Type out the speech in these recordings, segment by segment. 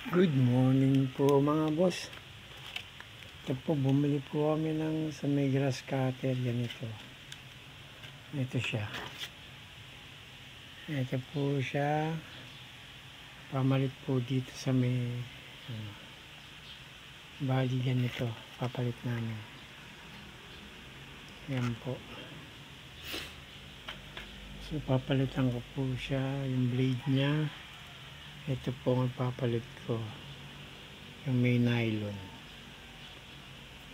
Good morning po mga boss. Ito po, bumili po kami ng sa may grass cutter. Ganito. Ito siya. Ito po siya. Pamalit po dito sa may bali ganito. Papalit namin. Yan po. So papalitan ko po siya. Yung blade niya. Ito po ang papalit ko. Yung may nylon.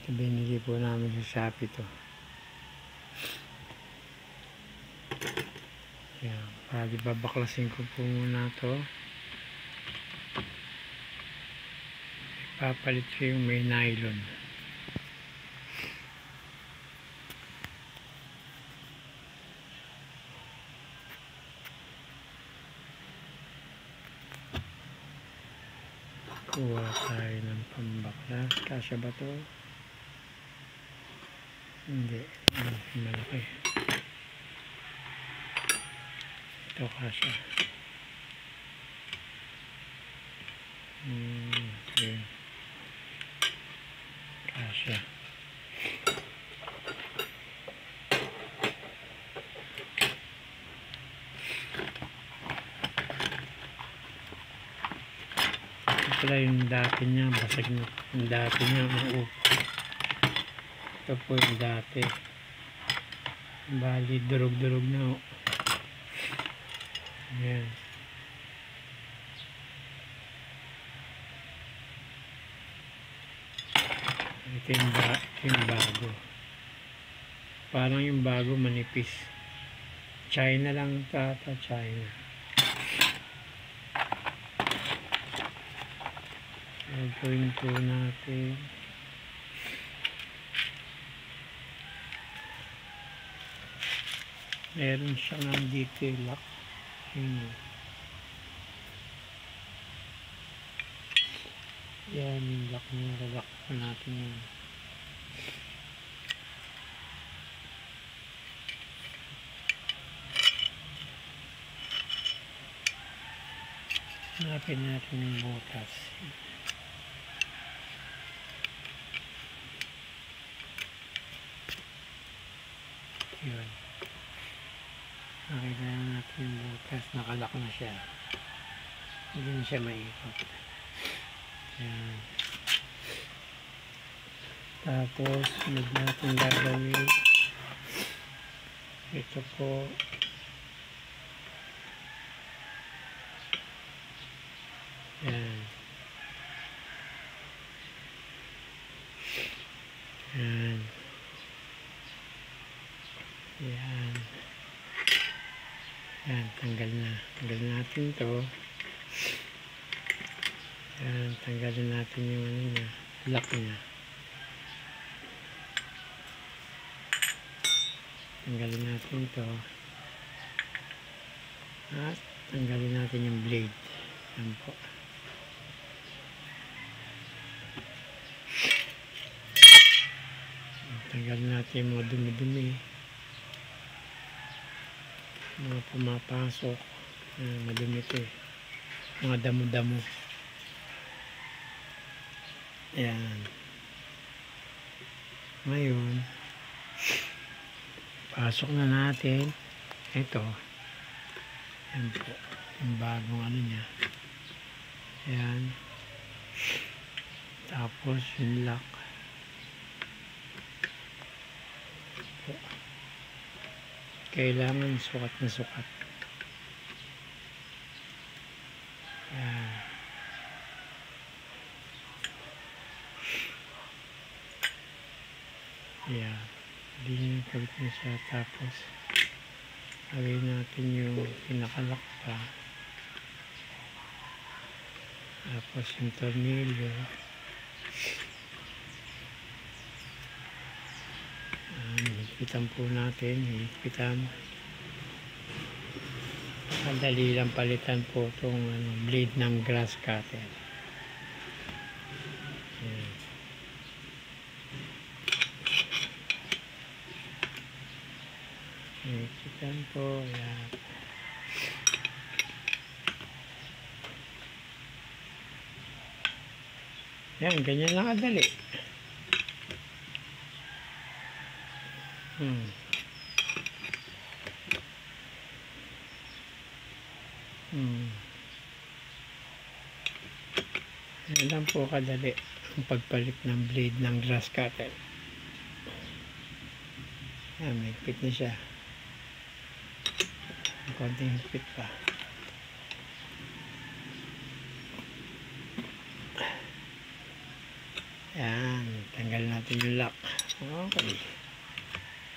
Ito binili po namin sa Shopee to. Yan. Bali babaklasin ko po muna to. Papalit ko yung may nylon. Kuha tayo ng pambaklas. Kasya ba to? Hindi. Malaki. Ito kasya. Okay. Kasya. Pala yung dati niya, basag na yung dati niya, ito po yung dati, bali durog-durog na. Ayan. Ito yung bago, parang yung bago manipis. China lang tata, China. Gagawin po natin meron siyang nandito yung lock. Yan yung lock niya. Lalak po natin yun. Hanapin natin yung butas. Yun. Nakita natin yung butas. Nakalak na siya. Hindi na siya maikot. Yan. Tapos, sunod natin gagawin. Ito po. Yan. Yan. Yan. Yan, tanggal na. Tanggalin natin to. Yan, tanggalin natin yung ano niya, lock niya. Tanggalin natin to. At tanggalin natin yung blade. Yan po. Tanggalin natin yung mga dumi-dumi. Mga pumapasok. Madumi ito eh. Mga damo-damo. Ayan. Ngayon, pasok na natin. Ito. Ayan po. Yung bagong ano niya. Ayan. Tapos yung lock. Po. Kailangan sukat na sukat. Ayan. Ayan. Hindi nyo kabit na siya. Tapos lagay natin yung pinakalak pa. Tapos yung tornilyo. Higpitan po natin. Higpitan. Madali lang palitan po itong blade ng grass cutter. Ayan. Higpitan po. Ayan. Yan, ganyan lang kadali. Hmm. Yan lang po kadali ang pagpalit ng blade ng grass cutter. Yan, may higpit na siya. Konting higpit pa. Yan, tanggal natin yung lock. Okay.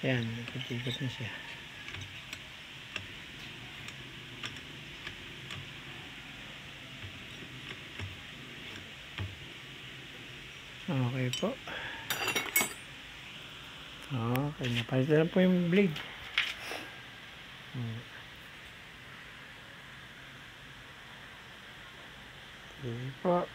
Yan, ikot-ikot na siya. Okay po. Okay, napalitan na po yung blade. Okay po.